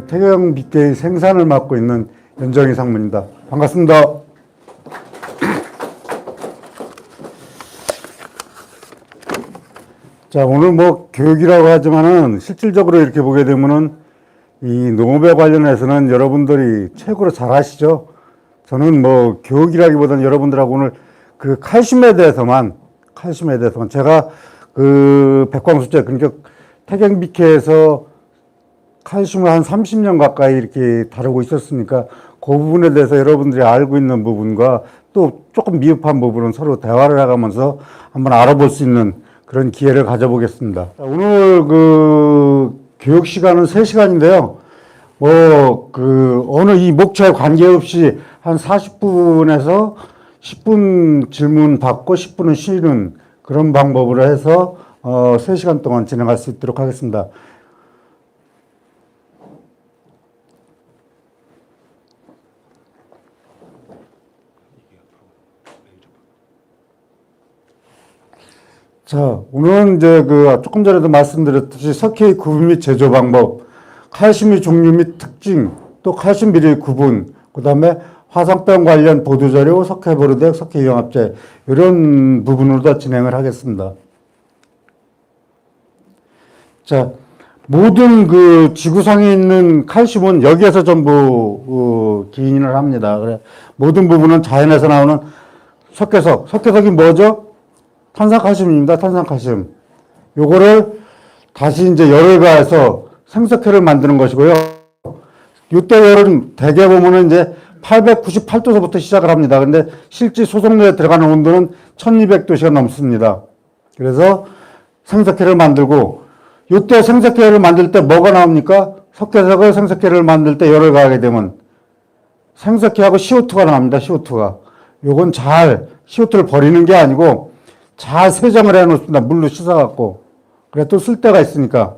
태경 빅데이 생산을 맡고 있는 연정희 상무입니다. 반갑습니다. 자, 오늘 뭐 교육이라고 하지만은 실질적으로 이렇게 보게 되면은 이 농업에 관련해서는 여러분들이 최고로 잘 아시죠? 저는 뭐 교육이라기보다는 여러분들하고 오늘 그 칼슘에 대해서만 제가 그 백광수제 그러니까 태경비케에서 칼슘을 한 30년 가까이 이렇게 다루고 있었으니까 그 부분에 대해서 여러분들이 알고 있는 부분과 또 조금 미흡한 부분은 서로 대화를 해가면서 한번 알아볼 수 있는 그런 기회를 가져보겠습니다. 오늘 그 교육 시간은 3시간인데요. 오늘 이 목차에 관계없이 한 40분에서 10분 질문 받고 10분은 쉬는 그런 방법으로 해서 3시간 동안 진행할 수 있도록 하겠습니다. 자, 오늘은 이제 조금 전에도 말씀드렸듯이 석회의 구분 및 제조 방법, 칼슘의 종류 및 특징, 또 칼슘 비례의 구분, 그 다음에 화상병 관련 보도자료, 석회보르덱, 석회융합제, 이런 부분으로 다 진행을 하겠습니다. 자, 모든 그 지구상에 있는 칼슘은 여기에서 전부 기인을 합니다. 그래, 모든 부분은 자연에서 나오는 석회석. 석회석이 뭐죠? 탄산칼슘입니다. 탄산칼슘. 요거를 다시 이제 열을 가해서 생석회를 만드는 것이고요. 이때 열은 대개 보면은 이제 898도서부터 시작을 합니다. 근데 실제 소속로에 들어가는 온도는 1200도씨가 넘습니다. 그래서 생석회를 만들고, 이때 생석회를 만들 때 뭐가 나옵니까? 석회석을 생석회를 만들 때 열을 가하게 되면 생석회하고 CO2가 나옵니다. CO2가. 요건 잘 CO2를 버리는 게 아니고 잘 세정을 해 놓습니다. 물로 씻어갖고. 그래, 또 쓸 데가 있으니까.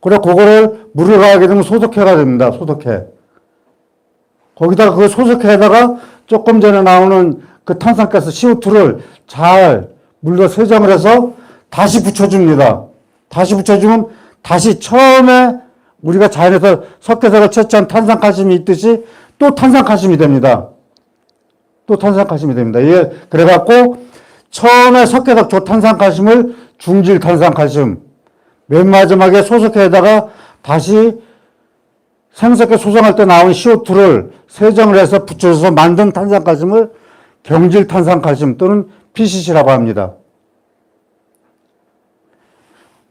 그래, 그거를 물을 가하게 되면 소석회가 됩니다. 소석회. 거기다가 그 소석회에다가 조금 전에 나오는 그 탄산가스 CO2를 잘 물로 세정을 해서 다시 붙여줍니다. 다시 붙여주면 다시 처음에 우리가 자연에서 석회석을 채취한 탄산칼슘이 있듯이 또 탄산칼슘이 됩니다. 또 탄산칼슘이 됩니다. 예, 그래갖고 처음에 석회석 조탄산칼슘을 중질탄산칼슘, 맨 마지막에 소석회에다가 다시 생석회 소성할 때 나온 CO2를 세정을 해서 붙여서 만든 탄산칼슘을 경질탄산칼슘 또는 PCC라고 합니다.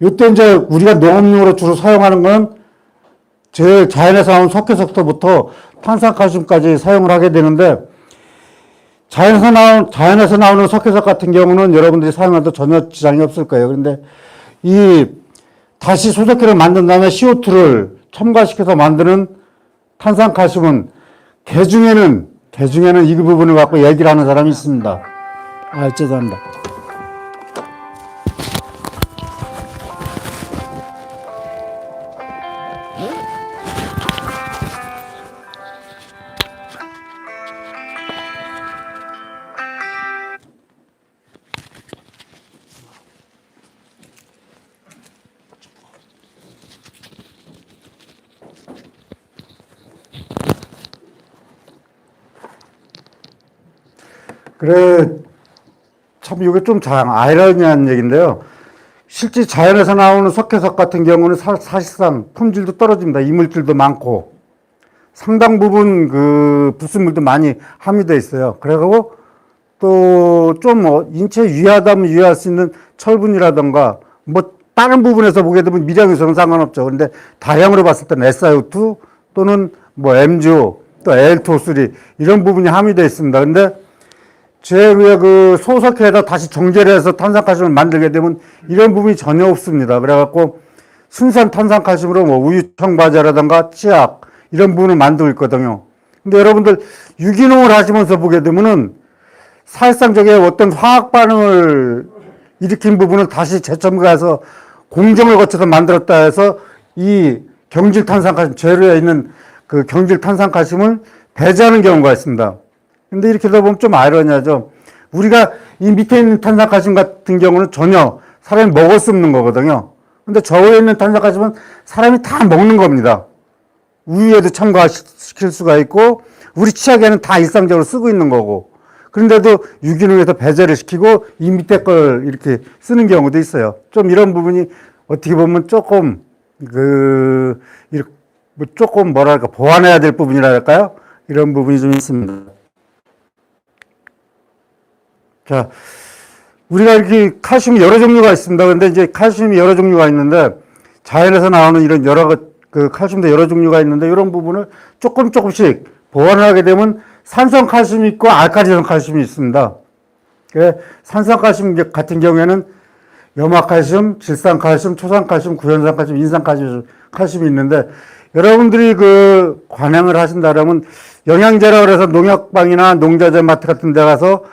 이때 이제 우리가 농업용으로 주로 사용하는 건 제일 자연에서 나온 석회석부터 탄산칼슘까지 사용을 하게 되는데, 자연에서 나오는 석회석 같은 경우는 여러분들이 사용해도 전혀 지장이 없을 거예요. 그런데 다시 소석회를 만든 다음에 CO2를 첨가시켜서 만드는 탄산칼슘은 개 중에는 이 부분을 갖고 얘기를 하는 사람이 있습니다. 죄송합니다. 그래, 참 이게 좀 아이러니한 얘기인데요. 실제 자연에서 나오는 석회석 같은 경우는 사실상 품질도 떨어집니다. 이물질도 많고 상당 부분 그 불순물도 많이 함유되어 있어요. 그래가지고 또 좀 인체 유해하다면 유해할 수 있는 철분이라던가 뭐 다른 부분에서 보게 되면 미량에서는 상관없죠. 그런데 다량으로 봤을 때는 SiO2 또는 뭐 MgO 또 Al2O3 이런 부분이 함유되어 있습니다. 근데 제 위에 그 소석회에다 다시 정제를 해서 탄산칼슘을 만들게 되면 이런 부분이 전혀 없습니다. 그래갖고 순수한 탄산칼슘으로 뭐 우유청바제라든가 치약 이런 부분을 만들고 있거든요. 근데 여러분들 유기농을 하시면서 보게 되면은 사실상 저게 어떤 화학 반응을 일으킨 부분을 다시 재첨가해서 공정을 거쳐서 만들었다 해서 이 경질탄산칼슘, 재료에 있는 그 경질탄산칼슘을 배제하는 경우가 있습니다. 근데 이렇게 되다 보면 좀 아이러니하죠. 우리가 이 밑에 있는 탄산칼슘 같은 경우는 전혀 사람이 먹을 수 없는 거거든요. 근데 저위에 있는 탄산칼슘은 사람이 다 먹는 겁니다. 우유에도 첨가시킬 수가 있고 우리 치약에는 다 일상적으로 쓰고 있는 거고 그런데도 유기농에서 배제를 시키고 이 밑에 걸 이렇게 쓰는 경우도 있어요. 좀 이런 부분이 어떻게 보면 조금 조금 뭐랄까 보완해야 될 부분이라 할까요? 이런 부분이 좀 있습니다. 자, 우리가 이렇게 칼슘이 여러 종류가 있습니다. 근데 이제 칼슘이 여러 종류가 있는데 자연에서 나오는 이런 칼슘도 여러 종류가 있는데 이런 부분을 조금씩 보완을 하게 되면 산성 칼슘이 있고 알칼리성 칼슘이 있습니다. 산성 칼슘 같은 경우에는 염화칼슘, 질산칼슘, 초산칼슘, 구연산칼슘, 인산칼슘이 있는데 여러분들이 관행을 하신다면 영양제라 그래서 농약방이나 농자재 마트 같은 데 가서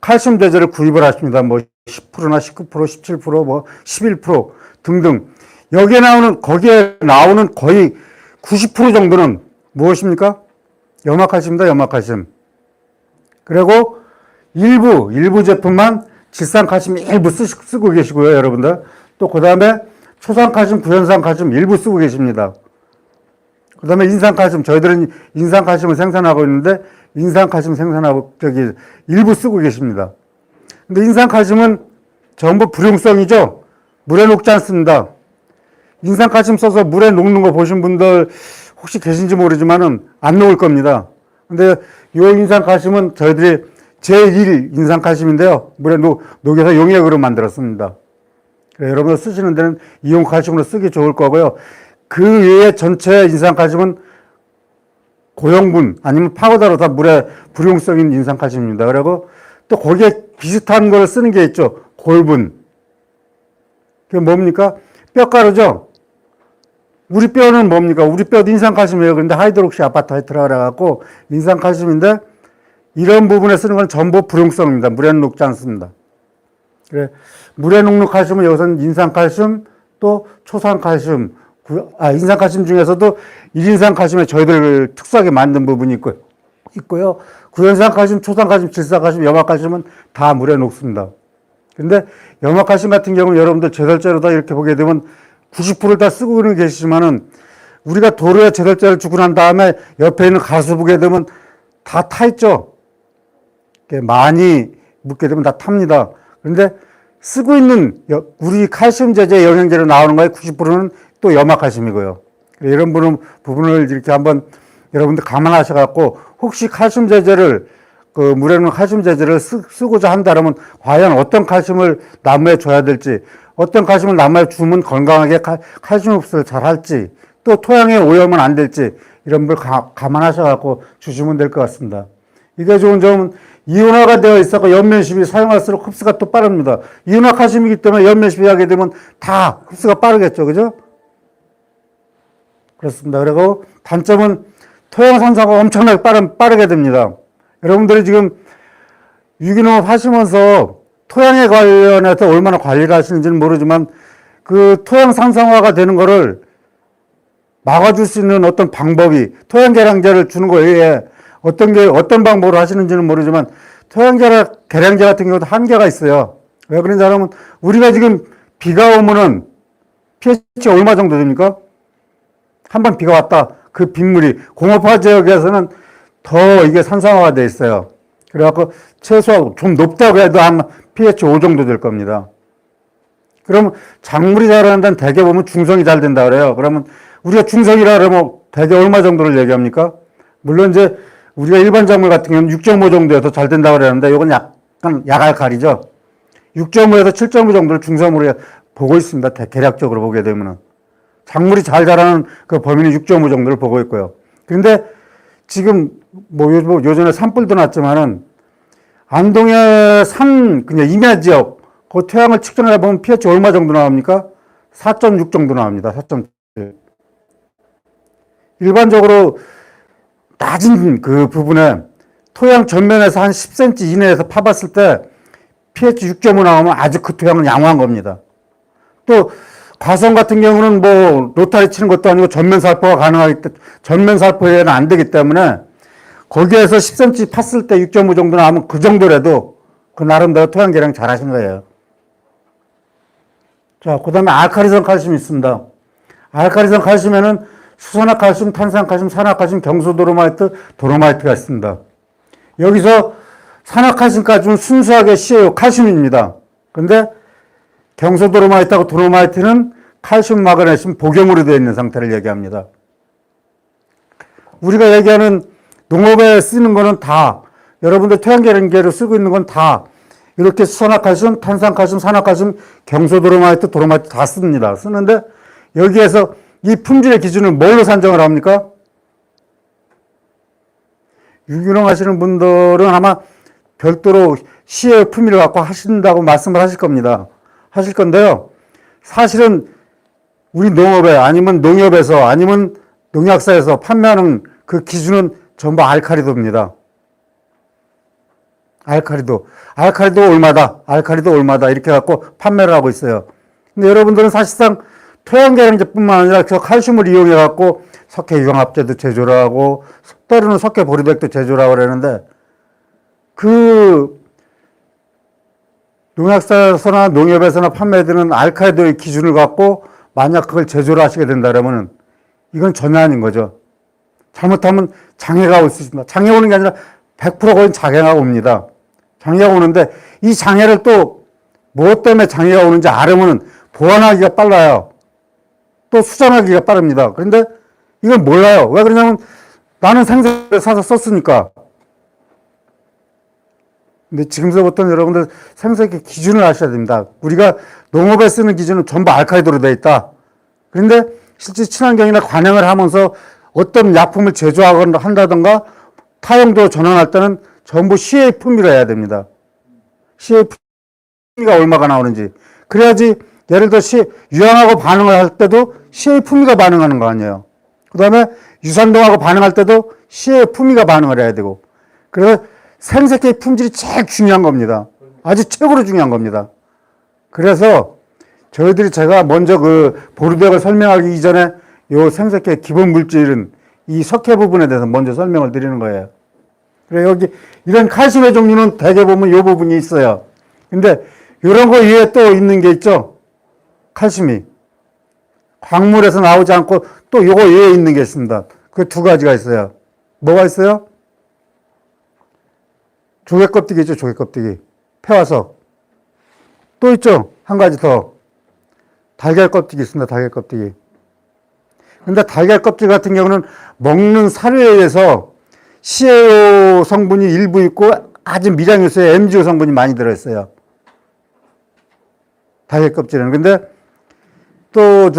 칼슘 제제를 구입을 하십니다. 뭐 10%나 19%, 17%, 뭐 11% 등등. 거기에 나오는 거의 90% 정도는 무엇입니까? 염화칼슘입니다, 염화칼슘. 그리고 일부 제품만 질산칼슘 일부 쓰고 계시고요, 여러분들. 또 그 다음에 초산칼슘, 구연산칼슘 일부 쓰고 계십니다. 그 다음에 인산칼슘, 저희들은 인산칼슘을 생산하고 있는데, 인산칼슘 생산하고, 일부 쓰고 계십니다. 근데 인산칼슘은 전부 불용성이죠? 물에 녹지 않습니다. 인산칼슘 써서 물에 녹는 거 보신 분들 혹시 계신지 모르지만은 안 녹을 겁니다. 근데 요 인산칼슘은 저희들이 제1 인산칼슘인데요. 물에 녹여서 용액으로 만들었습니다. 여러분들 쓰시는 데는 이온칼슘으로 쓰기 좋을 거고요. 그 외에 전체 인산칼슘은 고형분 아니면 파우더로 다 물에 불용성인 인산칼슘입니다. 그리고 또 거기에 비슷한 걸 쓰는 게 있죠. 골분. 그게 뭡니까? 뼈가루죠. 우리 뼈는 뭡니까? 우리 뼈도 인산칼슘이에요. 그런데 하이드록시 아파타이트라 그래갖고 인산칼슘인데 이런 부분에 쓰는 건 전부 불용성입니다. 물에 녹지 않습니다. 그래, 물에 녹는 칼슘은 여기서는 인산칼슘 또 초산칼슘, 인산칼슘 중에서도 1인산칼슘에 저희들 특수하게 만든 부분이 있고요. 구연산칼슘, 초산칼슘, 질산칼슘, 염화칼슘은 다 물에 녹습니다. 근데 염화칼슘 같은 경우는 여러분들 제설제로 다 이렇게 보게 되면 90%를 다 쓰고는 계시지만은 우리가 도로에 제설제를 주고 난 다음에 옆에 있는 가수 보게 되면 다 타 있죠. 많이 묻게 되면 다 탑니다. 그런데 쓰고 있는 우리 칼슘 제제 영양제로 나오는 거에 90%는 또 염화칼슘이고요. 이런 부분을 이렇게 한번 여러분들 감안하셔갖고 혹시 칼슘 제제를 물에는 칼슘 제제를 쓰고자 한다면 과연 어떤 칼슘을 나무에 줘야 될지 어떤 칼슘을 나무에 주면 건강하게 칼슘 흡수를 잘 할지 또 토양에 오염은 안 될지 이런 걸 감안하셔갖고 주시면 될 것 같습니다. 이게 좋은 점은 이온화가 되어 있어서 연면십이 사용할수록 흡수가 또 빠릅니다. 이온화 칼슘이기 때문에 연면십이 하게 되면 다 흡수가 빠르겠죠. 그죠? 그렇습니다. 그리고 단점은 토양 산소가 엄청나게 빠르게 됩니다. 여러분들이 지금 유기농업 하시면서 토양에 관련해서 얼마나 관리를 하시는지는 모르지만 그 토양 산성화가 되는 거를 막아줄 수 있는 어떤 방법이 토양 계량제를 주는 거에 어떤 방법으로 하시는지는 모르지만 토양 계량제 같은 경우도 한계가 있어요. 왜 그런지 알면 우리가 지금 비가 오면은 pH 얼마 정도 됩니까? 한번 비가 왔다. 그 빗물이 공업화 지역에서는 더 이게 산성화가 되어 있어요. 그래갖고 최소한 좀 높다고 해도 한 pH 5 정도 될 겁니다. 그러면 작물이 자라는 데는 대개 보면 중성이 잘 된다 그래요. 그러면 우리가 중성이라 그러면 대개 얼마 정도를 얘기합니까? 물론 이제 우리가 일반 작물 같은 경우는 6.5 정도에서 잘 된다고 그러는데 이건 약간 야갈칼이죠. 6.5에서 7.5 정도를 중성으로 보고 있습니다. 대략적으로 보게 되면은. 작물이 잘 자라는 그 범위는 6.5 정도를 보고 있고요. 그런데 지금 요전에 산불도 났지만은 안동의 그냥 임야 지역 그 토양을 측정해 보면 pH 얼마 정도 나옵니까? 4.6 정도 나옵니다. 4.7. 일반적으로 낮은 그 부분에 토양 전면에서 한 10cm 이내에서 파봤을 때 pH 6.5 나오면 아주 그 토양은 양호한 겁니다. 또 과성 같은 경우는 뭐 로타리 치는 것도 아니고 전면 살포가 가능하기 때문에 전면 살포에는 안 되기 때문에 거기에서 10cm 팠을 때 6.5 정도 나오면 그 정도라도 그 나름대로 토양 계량 잘 하신 거예요. 자, 그 다음에 알칼리성 칼슘이 있습니다. 알칼리성 칼슘에는 수산화칼슘, 탄산칼슘, 산화칼슘, 경소도로마이트, 도로마이트가 있습니다. 여기서 산화칼슘까지는 순수하게 CaO 칼슘입니다. 그런데 경소도로마이트하고 도로마이트는 칼슘, 마그네슘, 복용으로 되어 있는 상태를 얘기합니다. 우리가 얘기하는 농업에 쓰는 거는 다, 여러분들 토양계량계로 쓰고 있는 건 다 이렇게 수산화칼슘, 탄산칼슘, 산화칼슘, 경소도로마이트, 도로마이트 다 씁니다. 쓰는데 여기에서 이 품질의 기준을 뭘로 산정을 합니까? 유기농 하시는 분들은 아마 별도로 CaO 품위를 갖고 하신다고 말씀을 하실 겁니다. 하실 건데요. 사실은 우리 농업에 아니면 농협에서 아니면 농약사에서 판매하는 그 기준은 전부 알카리도입니다. 알카리도 얼마다 이렇게 갖고 판매를 하고 있어요. 근데 여러분들은 사실상 토양계량제뿐만 아니라 저 칼슘을 이용해 갖고 석회유황합제도 제조를 하고 때로는 석회보리백도 제조를 하고 그러는데 그 농약사에서나 농협에서나 판매되는 알카리도의 기준을 갖고 만약 그걸 제조를 하시게 된다면 이건 전혀 아닌 거죠. 잘못하면 장애가 올 수 있습니다. 장애 오는 게 아니라 100% 거의 장애가 옵니다. 장애가 오는데 이 장애를 또 무엇 때문에 장애가 오는지 알으면 보완하기가 빨라요. 또 수정하기가 빠릅니다. 그런데 이건 몰라요. 왜 그러냐면 나는 생색을 사서 썼으니까. 근데 지금서부터는 여러분들 생색의 기준을 아셔야 됩니다. 우리가 농업에 쓰는 기준은 전부 알카리도로 되어 있다. 그런데 실제 친환경이나 관행을 하면서 어떤 약품을 제조하거나 한다던가 타용도로 전환할 때는 전부 CA 품위로 해야 됩니다. CA 품위가 얼마가 나오는지. 그래야지 예를 들어 유황하고 반응을 할 때도 CA 품위가 반응하는 거 아니에요. 그 다음에 유산동하고 반응할 때도 CA 품위가 반응을 해야 되고. 그래서 생색계의 품질이 제일 중요한 겁니다. 아주 최고로 중요한 겁니다. 그래서 저희들이 제가 먼저 그 보르백을 설명하기 이전에 요 생색계 기본 물질은 이 석회 부분에 대해서 먼저 설명을 드리는 거예요. 그래 여기 이런 칼슘의 종류는 대개 보면 요 부분이 있어요. 근데 이런 거 위에 또 있는 게 있죠. 칼슘이 광물에서 나오지 않고 또 요거 위에 있는 게 있습니다. 그 두 가지가 있어요. 뭐가 있어요? 조개 껍데기 있죠. 조개 껍데기. 폐화석. 또 있죠. 한 가지 더. 달걀 껍데기 있습니다. 달걀 껍데기. 근데 달걀 껍질 같은 경우는 먹는 사료에 의해서 CaO 성분이 일부 있고 아주 미량요소에 MgO 성분이 많이 들어있어요. 달걀 껍질에는. 근데 또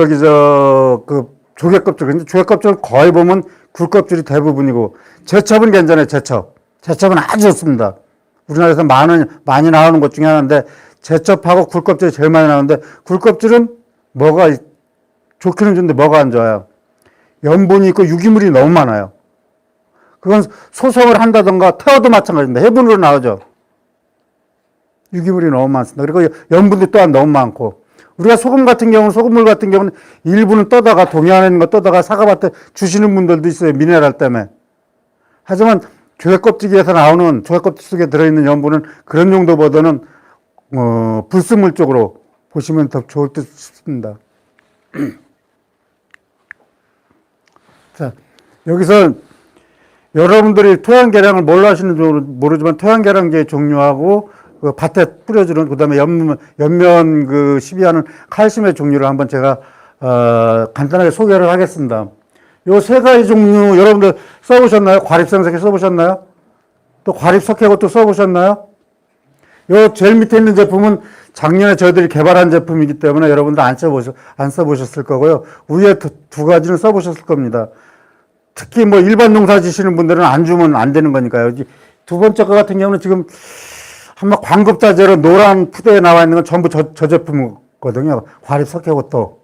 그 조개 껍질. 근데 조개 껍질을 거의 보면 굴 껍질이 대부분이고 제첩은 괜찮아요. 제첩은 아주 좋습니다. 우리나라에서 많이 나오는 것 중에 하나인데 제첩하고 굴 껍질이 제일 많이 나오는데 굴 껍질은 뭐가 좋기는 좋은데 뭐가 안 좋아요? 염분이 있고 유기물이 너무 많아요. 그건 소성을 한다던가 태워도 마찬가지입니다. 해분으로 나오죠. 유기물이 너무 많습니다. 그리고 염분도 또한 너무 많고 우리가 소금물 같은 경우는 일부는 떠다가 동해안에 있는 거 떠다가 사과밭에 주시는 분들도 있어요. 미네랄 때문에. 하지만 조개 껍질에서 나오는 조개 껍질 속에 들어있는 염분은 그런 용도보다는 불순물 쪽으로 보시면 더 좋을 듯 싶습니다. 자, 여기서 여러분들이 토양계량을 뭘로 하시는지 모르지만 토양계량계의 종류하고 그 밭에 뿌려주는 그다음에 옆면 그 시비하는 칼슘의 종류를 한번 제가 간단하게 소개를 하겠습니다. 요 세 가지 종류 여러분들 써보셨나요? 과립생색계 써보셨나요? 또 과립석회고 또 써보셨나요? 요 제일 밑에 있는 제품은 작년에 저희들이 개발한 제품이기 때문에 여러분들 안 써보셨을 거고요. 위에 두 가지는 써보셨을 겁니다. 특히 뭐 일반 농사 지시는 분들은 안 주면 안 되는 거니까요. 두 번째 거 같은 경우는 지금 한번 광급자재로 노란 푸대에 나와 있는 건 전부 저 제품이거든요. 과립석회고 또.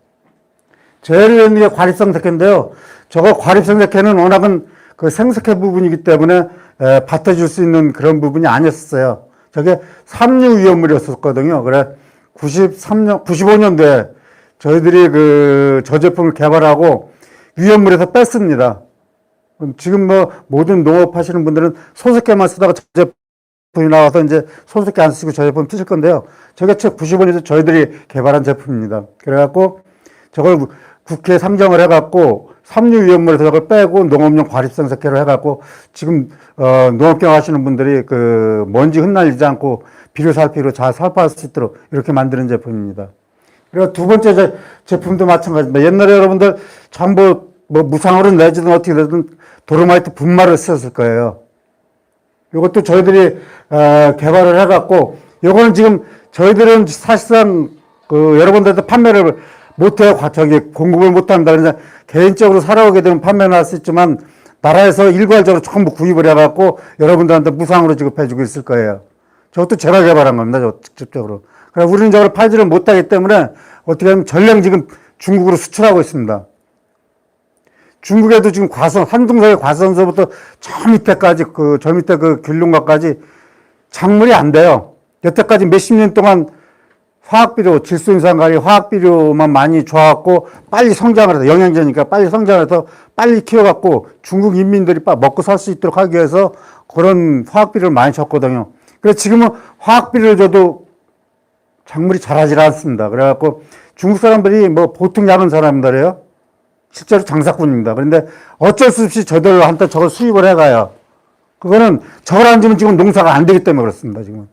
제일 있는 게 과립성색회인데요. 저거 과립성색회는 워낙은 그 생색회 부분이기 때문에 밭에 줄 수 있는 그런 부분이 아니었어요. 저게 삼류 위험물이었었거든요. 그래 95년도에 저희들이 그 저 제품을 개발하고 위험물에서 뺐습니다. 지금 뭐 모든 농업 하시는 분들은 소색계만 쓰다가 저 제품이 나와서 이제 소색계 안 쓰고 저 제품 쓰실 건데요. 저게 95년도에 저희들이 개발한 제품입니다. 그래갖고 저걸 국회에 상정을 해갖고 섬유위험물에서 그걸 빼고 농업용 과립성 석회로 해갖고 지금 농업경 하시는 분들이 그 먼지 흩날리지 않고 비료 살피로 잘 살포할 수 있도록 이렇게 만드는 제품입니다. 그리고 두 번째 제품도 마찬가지입니다. 옛날에 여러분들 전부 뭐 무상으로 내지든 어떻게 되든 도로마이트 분말을 쓰셨을 거예요. 이것도 저희들이 개발을 해갖고 요거는 지금 저희들은 사실상 그 여러분들한테 판매를 못해요. 공급을 못한다. 그래서 개인적으로 살아오게 되면 판매는 할 수 있지만 나라에서 일괄적으로 전부 구입을 해갖고 여러분들한테 무상으로 지급해주고 있을 거예요. 저것도 제가 개발한 겁니다. 저 직접적으로. 그래서 우리는 저걸 팔지를 못하기 때문에 어떻게 하면 전량 지금 중국으로 수출하고 있습니다. 중국에도 지금 한둥석의 과수원서부터 저 밑에까지 저 밑에 그 귤농가까지 작물이 안 돼요. 여태까지 몇십 년 동안 화학비료, 질소인산가리 화학비료만 많이 줘갖고 빨리 성장을 해서 영양제니까 빨리 성장을 해서 빨리 키워갖고 중국 인민들이 먹고 살 수 있도록 하기 위해서 그런 화학비료를 많이 줬거든요. 그래서 지금은 화학비료를 줘도 작물이 자라질 않습니다. 그래갖고 중국 사람들이 뭐 보통 작은 사람들이에요. 실제로 장사꾼입니다. 그런데 어쩔 수 없이 저들한테 저걸 수입을 해가요. 그거는 저걸 안 주면 지금 농사가 안 되기 때문에 그렇습니다. 지금.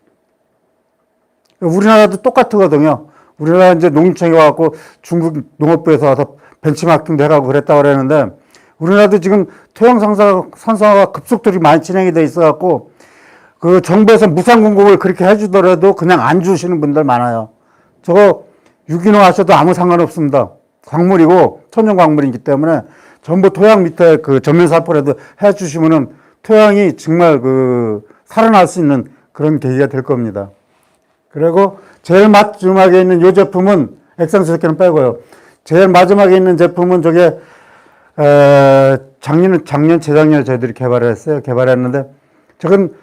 우리나라도 똑같거든요. 우리나라 이제 농림청이 와갖고 중국 농업부에서 와서 벤치마킹도 해가고 그랬다고 그랬는데 우리나라도 지금 토양 산성화가 급속도로 많이 진행이 돼 있어갖고 그 정부에서 무상 공급을 그렇게 해주더라도 그냥 안 주시는 분들 많아요. 저거 유기농 하셔도 아무 상관없습니다. 광물이고 천연 광물이기 때문에 전부 토양 밑에 그 전면 살포라도 해주시면은 토양이 정말 그 살아날 수 있는 그런 계기가 될 겁니다. 그리고 제일 마지막에 있는 이 제품은 액상수석회는 빼고요. 제일 마지막에 있는 제품은 저게 작년 재작년에 저희들이 개발을 했어요. 개발했는데 저건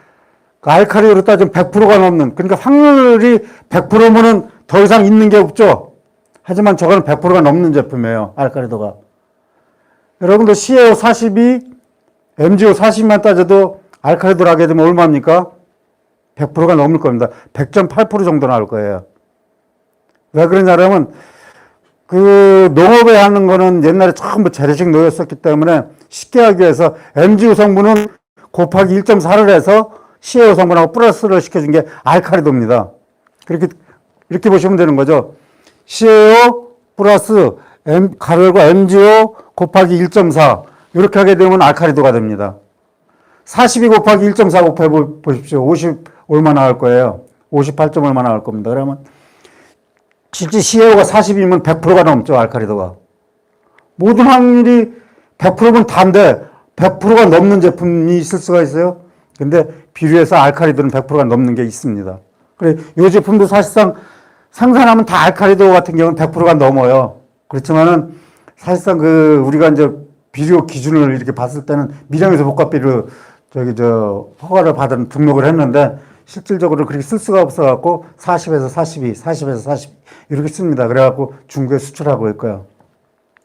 알칼리로 따지면 100%가 넘는, 그러니까 확률이 100%면은 더 이상 있는 게 없죠. 하지만 저거는 100%가 넘는 제품이에요. 알칼리도가. 여러분들 CaO42, MgO42만 따져도 알칼리도를 하게 되면 얼마입니까? 100%가 넘을 겁니다. 100.8% 정도 나올 거예요. 왜 그러냐면 그 농업에 하는 거는 옛날에 전부 재래식 농였었기 때문에 쉽게 하기 위해서 MgO 성분은 곱하기 1.4를 해서 CaO 성분하고 플러스를 시켜준 게 알칼리도입니다. 이렇게 보시면 되는 거죠. CaO 플러스 가열과 MgO 곱하기 1.4 이렇게 하게 되면 알칼리도가 됩니다. 42 곱하기 1.4 곱해 보십시오. 50 얼마 나올 거예요. 58점 얼마 나올 겁니다. 그러면 실제 CaO가 40이면 100%가 넘죠. 알칼리도가. 모든 확률이 100%면 다인데 100%가 넘는 제품이 있을 수가 있어요. 근데 비료에서 알칼리도는 100%가 넘는 게 있습니다. 그래, 이 제품도 사실상 생산하면 다 알칼리도 같은 경우는 100%가 넘어요. 그렇지만은 사실상 우리가 이제 비료 기준을 이렇게 봤을 때는 밀양에서 복합비료 허가를 받은 등록을 했는데 실질적으로 그렇게 쓸 수가 없어갖고 40에서 42, 40에서 40 이렇게 씁니다. 그래갖고 중국에 수출하고 있고요.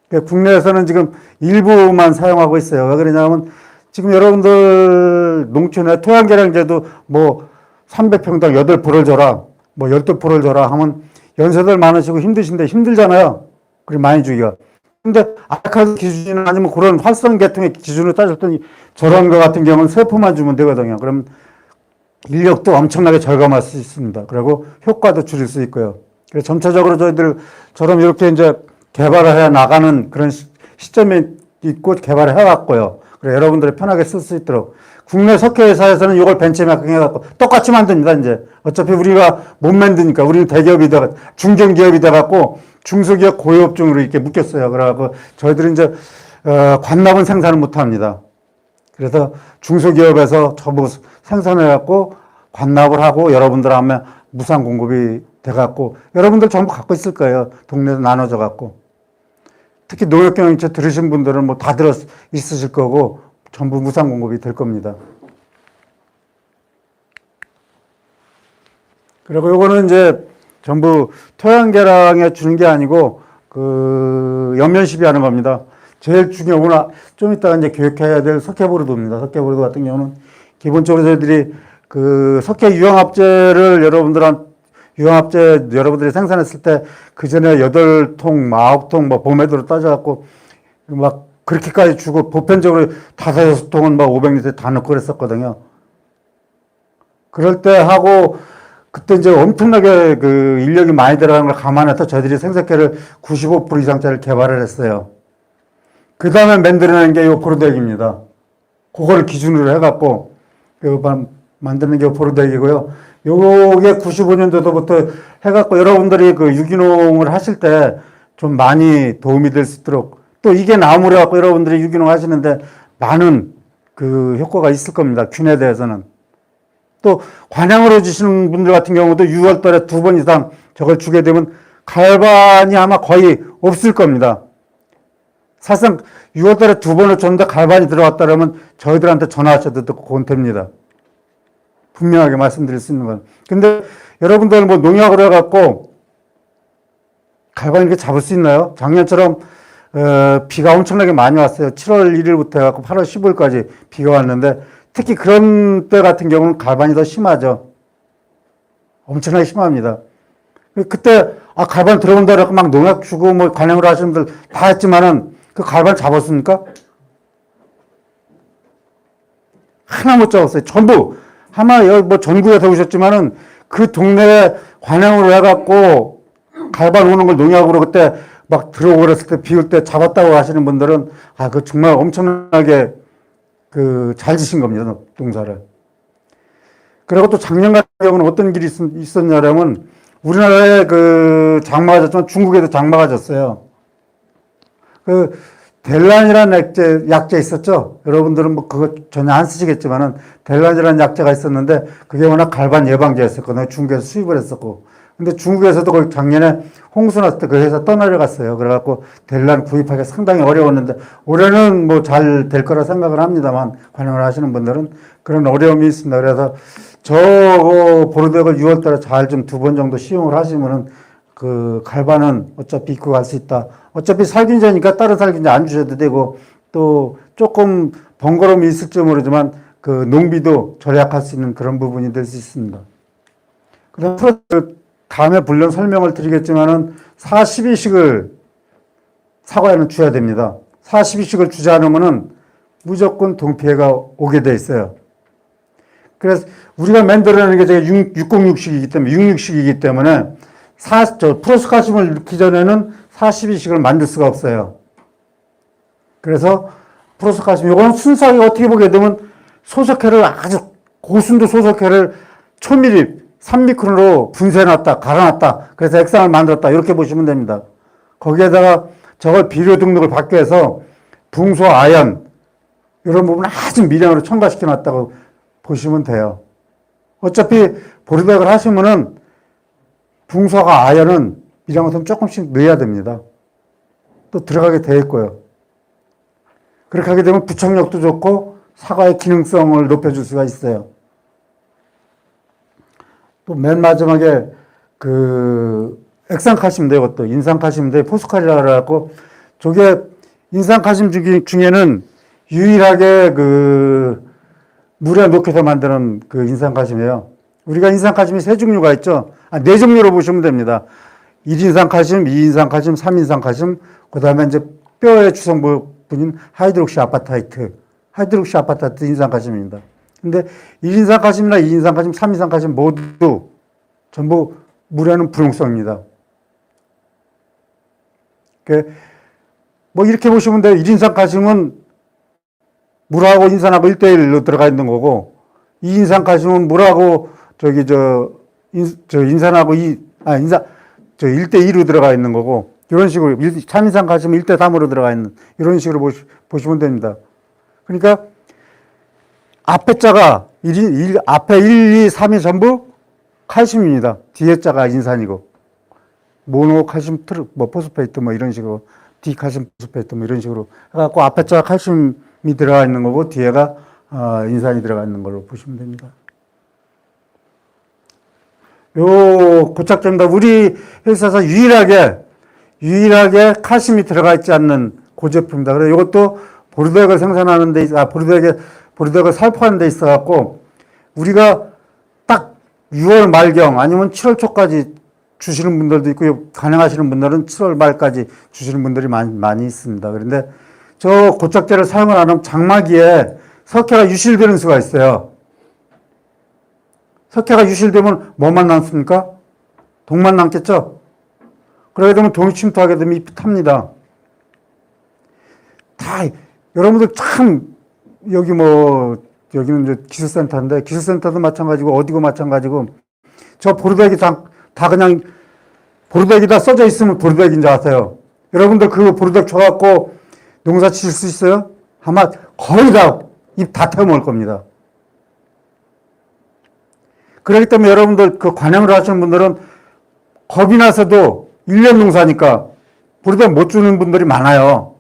국내에서는 지금 일부만 사용하고 있어요. 왜 그러냐면 지금 여러분들 농촌에 토양개량제도 뭐 300평당 8포를 줘라, 뭐 12포를 줘라 하면 연세들 많으시고 힘드신데 힘들잖아요. 그리고 많이 주기가. 근데 알칼리 기준이나 아니면 그런 활성 계통의 기준으로 따졌더니 저런 거 같은 경우는 3포만 주면 되거든요. 그럼 인력도 엄청나게 절감할 수 있습니다. 그리고 효과도 줄일 수 있고요. 그래서 점차적으로 저희들처럼 이렇게 이제 개발을 해 나가는 그런 시점에 있고 개발을 해왔고요. 그래서 여러분들이 편하게 쓸 수 있도록 국내 석회회사에서는 이걸 벤치마킹 해갖고 똑같이 만듭니다. 이제 어차피 우리가 못 만드니까 우리는 대기업이 중견기업이 돼갖고 중소기업 고유업종으로 이렇게 묶였어요. 그래갖고 저희들은 이제 관납은 생산을 못합니다. 그래서 중소기업에서 전부 생산해갖고 관납을 하고 여러분들 하면 무상 공급이 돼갖고 여러분들 전부 갖고 있을 거예요. 동네에서 나눠져갖고. 특히 농협경영체 들으신 분들은 뭐 다 있으실 거고 전부 무상 공급이 될 겁니다. 그리고 요거는 이제 전부 토양개량에 주는 게 아니고 연면시비 하는 겁니다. 제일 중요한 건 좀 이따가 이제 교육해야 될 석회보르도입니다. 석회보르도 같은 경우는 기본적으로 저희들이 석회 유형합제를 여러분들이 생산했을 때 그 전에 8통, 9통 뭐 봄에도로 따져갖고 막 그렇게까지 주고 보편적으로 5-6통은 막 500리터 다 넣고 그랬었거든요. 그럴 때 하고 그때 이제 엄청나게 그 인력이 많이 들어가는 걸 감안해서 저희들이 생석회를 95% 이상짜리를 개발을 했어요. 그 다음에 만들어낸 게 이 보르덱입니다. 그거를 기준으로 해갖고 만드는 게 보르덱이고요. 요게 95년도부터 해갖고 여러분들이 그 유기농을 하실 때 좀 많이 도움이 될 수 있도록 또 이게 나무로 갖고 여러분들이 유기농 하시는데 많은 그 효과가 있을 겁니다. 균에 대해서는. 또 관양으로 주시는 분들 같은 경우도 6월 달에 2번 이상 저걸 주게 되면 갈반이 아마 거의 없을 겁니다. 사실상 6월 달에 2번을 줬는데 갈반이 들어갔다 그러면 저희들한테 전화하셔도 그건 됩니다. 분명하게 말씀드릴 수 있는 건. 근데 여러분들 뭐 농약으로 해갖고 갈반 이렇게 잡을 수 있나요? 작년처럼 비가 엄청나게 많이 왔어요. 7월 1일부터 해갖고 8월 15일까지 비가 왔는데 특히 그런 때 같은 경우는 갈반이 더 심하죠. 엄청나게 심합니다. 그때 갈반 들어온다 그래갖고 막 농약 주고 뭐 관행으로 하시는 분들 다 했지만은 그 갈반 잡았습니까? 하나 못 잡았어요. 전부 아마 여기 뭐 전국에서 오셨지만은 그 동네에 관행으로 해갖고 갈반 오는 걸 농약으로 그때 막 들어오고 그랬을 때 비올 때 잡았다고 하시는 분들은 그 정말 엄청나게 잘 지신 겁니다. 농사를. 그리고 또 작년 같은 경우는 어떤 길이 있었냐면 우리나라에 그 장마가 졌지만 중국에도 장마가 졌어요. 그 델란이라는 약재 있었죠. 여러분들은 뭐 그거 전혀 안 쓰시겠지만은 델란이라는 약재가 있었는데 그게 워낙 갈반 예방제였었거든요. 중국에서 수입을 했었고. 근데 중국에서도 그 작년에 홍수 났을 때 그 회사 떠내려갔어요. 그래갖고 델란 구입하기 상당히 어려웠는데 올해는 뭐 잘 될 거라 생각을 합니다만 관영을 하시는 분들은 그런 어려움이 있습니다. 그래서 저 보르덱을 6월 달에 잘 좀 2번 정도 시용을 하시면은 그 갈반은 어차피 입고 갈 수 있다. 어차피 살균제니까 다른 살균제 안 주셔도 되고 또 조금 번거로움이 있을지 모르지만 그 농비도 절약할 수 있는 그런 부분이 될 수 있습니다. 그다음 다음에 물론 설명을 드리겠지만은 42식을 사과에는 줘야 됩니다. 42식을 주지 않으면은 무조건 동피해가 오게 돼 있어요. 그래서 우리가 만들어내는 게 606식이기 때문에 66식이기 때문에 프로스카심을 넣기 전에는 42식을 만들 수가 없어요. 그래서 프로스카심 이거는 순수하게 어떻게 보게 되면 소석회를 아주 고순도 소석회를 초밀입 3미크론으로 분쇄해놨다, 갈아놨다, 그래서 액상을 만들었다, 이렇게 보시면 됩니다. 거기에다가 저걸 비료 등록을 받기 위해서 붕소, 아연, 이런 부분을 아주 미량으로 첨가시켜놨다고 보시면 돼요. 어차피 보르덱을 하시면은 붕소와 아연은 미량을 좀 조금씩 넣어야 됩니다. 또 들어가게 돼 있고요. 그렇게 하게 되면 부착력도 좋고 사과의 기능성을 높여줄 수가 있어요. 또 맨 마지막에 액상칼슘인데 이것도 인산칼슘인데 포스칼이라고 해갖고 저게 인산칼슘 중에는 유일하게 물에 녹여서 만드는 인산칼슘이에요. 우리가 인산칼슘이 3종류가 있죠. 4종류로 보시면 됩니다. 1인산칼슘, 2인산칼슘, 3인산칼슘, 그 다음에 이제 뼈의 주성분인 하이드록시아파타이트 인산칼슘입니다. 근데 1인산칼슘이나 2인산칼슘, 3인산칼슘 모두 전부 물에는 불용성입니다. 뭐 이렇게 보시면 돼요. 1인산칼슘은 물하고 인산하고 1대1로 들어가 있는 거고, 2인산칼슘은 물하고 인산하고 1대2로 들어가 있는 거고, 이런 식으로 3인산칼슘은 1대3으로 들어가 있는 이런 식으로 보시면 됩니다. 그러니까 앞에 자가 앞에 1, 2, 3이 전부 칼슘입니다. 뒤에 자가 인산이고, 모노칼슘 포스페이트 이런 식으로, 디칼슘 포스페이트 이런 식으로 해갖고 앞에 자가 칼슘이 들어가 있는 거고 뒤에가 인산이 들어가 있는 걸로 보시면 됩니다. 요 고착제입니다. 우리 회사에서 유일하게 칼슘이 들어가 있지 않는 고제품입니다. 그래서 이것도 보르덱을 생산하는 데 보르덱을 살포하는 데 있어 갖고 우리가 딱 6월 말경 아니면 7월 초까지 주시는 분들도 있고 가능하시는 분들은 7월 말까지 주시는 분들이 많이 있습니다. 그런데 저 고착제를 사용을 안 하면 장마기에 석회가 유실되는 수가 있어요. 석회가 유실되면 뭐만 남습니까? 동만 남겠죠? 그러게 되면 동이 침투하게 되면 잎이 탑니다. 다, 여러분들 참, 여기는 이제 기술센터인데, 기술센터도 마찬가지고, 어디고 마찬가지고, 저 보르백이 다 그냥, 보르백이 다 써져 있으면 보르백인 줄 아세요. 여러분들 그 보르백 쳐갖고 농사 지을 수 있어요? 아마 거의 다, 입 다 태워먹을 겁니다. 그렇기 때문에 여러분들 그 관행을 하시는 분들은 겁이 나서도 1년 농사니까 보르백 못 주는 분들이 많아요.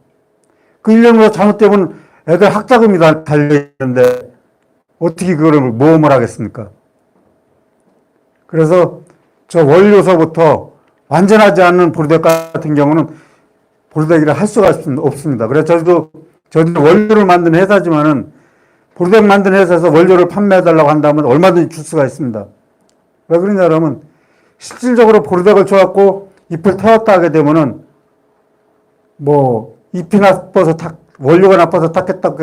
그 1년 농사 잘못되면 애들 학자금이 다 달려있는데 어떻게 그거를 모험을 하겠습니까? 그래서 저 원료서부터 완전하지 않은 보르백 같은 경우는 보르백이라 할 수가 없습니다. 그래서 저도 원료를 만드는 회사지만은 보르백 만드는 회사에서 원료를 판매해달라고 한다면 얼마든지 줄 수가 있습니다. 왜 그러냐 그러면 실질적으로 보르백을 줘갖고 잎을 태웠다 하게 되면은 뭐 잎이 나빠서 원료가 나빠서 탔겠다고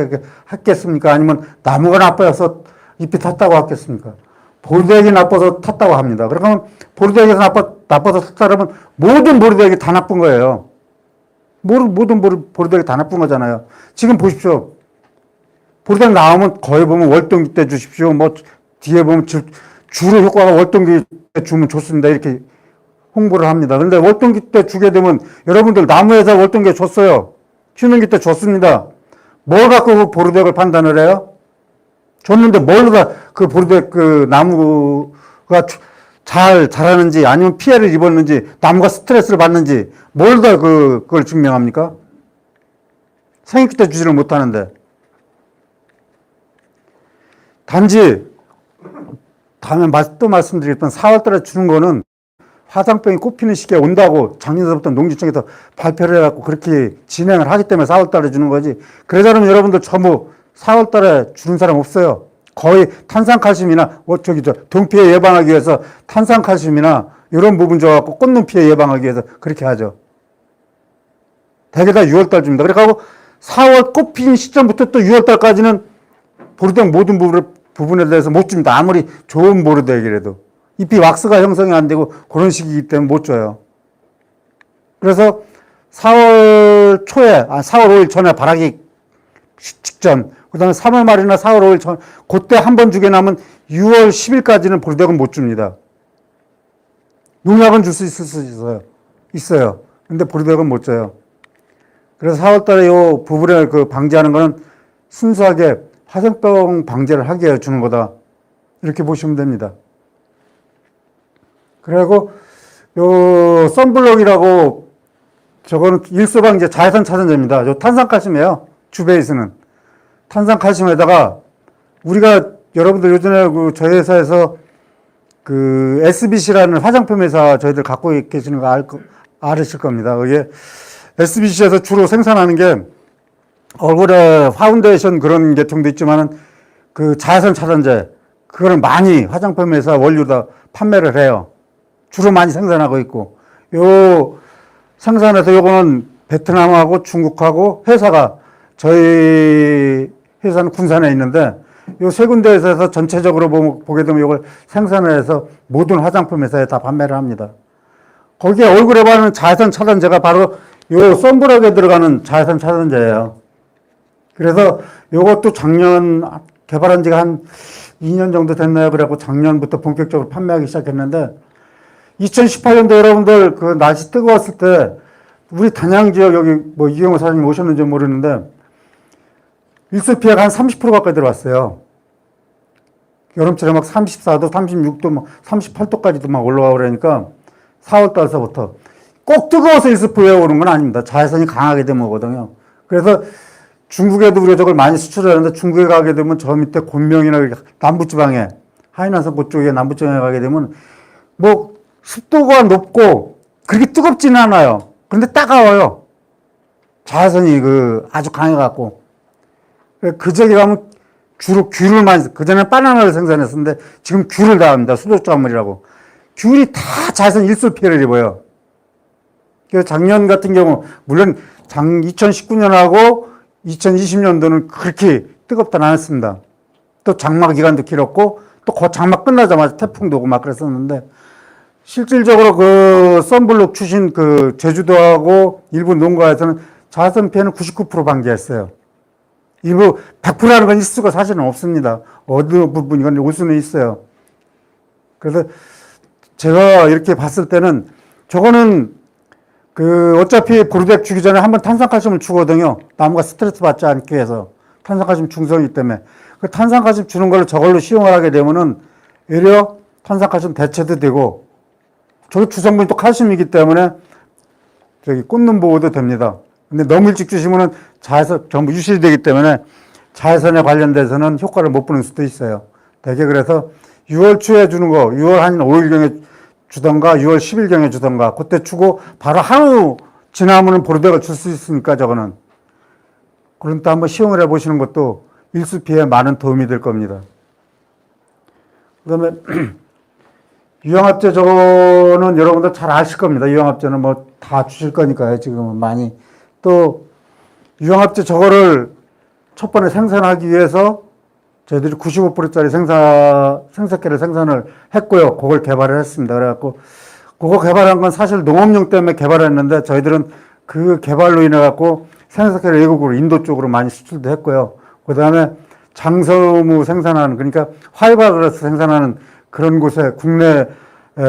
하겠습니까? 아니면 나무가 나빠서 잎이 탔다고 하겠습니까? 보르백이 나빠서 탔다고 합니다. 그러면 보르백이 나빠서 탔다 그러면 모든 보르백이 다 나쁜 거예요. 모든 보르백이 다 나쁜 거잖아요. 지금 보십시오. 보르백 나오면 거의 보면 월동기 때 주십시오. 뭐 뒤에 보면 주로 효과가 월동기 때 주면 좋습니다. 이렇게 홍보를 합니다. 근데 월동기 때 주게 되면 여러분들 나무에서 월동기 줬어요. 휴능기 때 줬습니다. 뭘 갖고 그 보르백을 판단을 해요? 줬는데 뭘로 다 그 보르백 그 나무가 잘 자라는지 아니면 피해를 입었는지 나무가 스트레스를 받는지 뭘 다 그걸 증명합니까? 생육기 때 주지를 못하는데. 단지 다음에 또 말씀드렸던 4월달에 주는 거는 화상병이 꽃피는 시기에 온다고 작년서부터 농지청에서 발표를 해갖고 그렇게 진행을 하기 때문에 4월달에 주는 거지. 그러자면 여러분들 전부 4월달에 주는 사람 없어요. 거의 탄산칼슘이나 동 피해 예방하기 위해서 탄산칼슘이나 이런 부분 줘갖고 꽃눈 피해 예방하기 위해서 그렇게 하죠. 대개 다 6월달 줍니다. 그래가지고 4월 꽃 피는 시점부터 또 6월달까지는 보르백 모든 부분에 대해서 못 줍니다. 아무리 좋은 보르백이라도. 잎이 왁스가 형성이 안 되고 그런 시기이기 때문에 못 줘요. 그래서 4월 5일 전에 발하기 직전, 그 다음에 3월 말이나 4월 5일 전, 그때 한 번 주게 나면 6월 10일까지는 보르백은 못 줍니다. 농약은 줄 수 있을 수 있어요. 근데 보르백은 못 줘요. 그래서 4월 달에 요 부분을 방지하는 거는 순수하게 화생병 방제를 하기 위해 주는 거다. 이렇게 보시면 됩니다. 그리고 요 선블록이라고 저거는 일소방제 자외선 차단제입니다. 요 탄산칼슘이에요. 주베이스는. 탄산칼슘에다가 우리가 여러분들 요즘에 저희 회사에서 SBC라는 화장품 회사 저희들 갖고 계시는 거 알으실 겁니다. 이게 SBC에서 주로 생산하는 게 얼굴에 파운데이션 그런 계통도 있지만은 자외선 차단제 그거를 많이 화장품 회사 원료다 판매를 해요. 주로 많이 생산하고 있고 요 생산해서 요거는 베트남하고 중국하고 회사가 저희 회사는 군산에 있는데 요 세 군데에서 전체적으로 보게 되면 이걸 생산해서 모든 화장품 회사에 다 판매를 합니다. 거기에 얼굴에 바르는 자외선 차단제가 바로 요 선블록에 들어가는 자외선 차단제예요. 그래서 요것도 작년 개발한 지가 한 2년 정도 됐나요? 그래갖고 작년부터 본격적으로 판매하기 시작했는데 2018년도 여러분들 날씨 뜨거웠을 때 우리 단양 지역 여기 이경호 사장님 오셨는지 모르는데 일소 피해가 한 30% 가까이 들어왔어요. 여름철에 막 34도, 36도, 막 38도까지도 막 올라가고 그러니까 4월 달서부터 꼭 뜨거워서 일소 피해가 오는 건 아닙니다. 자외선이 강하게 되면 오거든요. 그래서 중국에도 우리가 저걸 많이 수출하는데 중국에 가게 되면 저 밑에 곤명이나 남부지방에 하이난성 그쪽에 남부지방에 가게 되면 습도가 높고 그렇게 뜨겁지는 않아요. 그런데 따가워요. 자외선이 아주 강해갖고. 그 지역에 가면 주로 귤을 그전에 바나나를 생산했었는데 지금 귤을 다 합니다. 수족작물이라고. 귤이 다 자외선 일소 피해를 입어요. 그래서 작년 같은 경우, 물론 2019년하고 2020년도는 그렇게 뜨겁진 않았습니다. 또 장마 기간도 길었고 또 그 장마 끝나자마자 태풍도 오고 막 그랬었는데 실질적으로 그 썬블록 추신 그 제주도하고 일부 농가에서는 자외선 피해는 99% 방지했어요. 일부 100%라는 건 있을 수가 사실은 없습니다. 어느 부분이건 올 수는 있어요. 그래서 제가 이렇게 봤을 때는 저거는 그 어차피 보르덱 주기 전에 한번 탄산칼슘을 주거든요. 나무가 스트레스 받지 않기 위해서. 탄산칼슘 중성이기 때문에. 그 탄산칼슘 주는 걸로 저걸로 시용을 하게 되면은 오히려 탄산칼슘 대체도 되고 저거 주성분이 또 칼슘이기 때문에 저기 꽂는 보호도 됩니다. 근데 너무 일찍 주시면은 자외선 전부 유실이 되기 때문에 자외선에 관련돼서는 효과를 못 보는 수도 있어요. 대개 그래서 6월 초에 주는 거, 6월 한 5일경에 주던가 6월 10일경에 주던가 그때 주고 바로 하루 지나면은 보르덱을 줄 수 있으니까 저거는. 그럼 또 한번 시험을 해보시는 것도 일수 피해에 많은 도움이 될 겁니다. 그 다음에 유황합제 저거는 여러분들 잘 아실 겁니다. 유황합제는 뭐 다 주실 거니까요. 지금은 많이. 또 유황합제 저거를 첫 번에 생산하기 위해서 저희들이 95%짜리 생석회를 생산을 했고요. 그걸 개발을 했습니다. 그래갖고 그거 개발한 건 사실 농업용 때문에 개발했는데 저희들은 그 개발로 인해 갖고 생석회를 외국으로 인도 쪽으로 많이 수출도 했고요. 그 다음에 장서무 생산하는 그러니까 화이바그라스 생산하는 그런 곳에 국내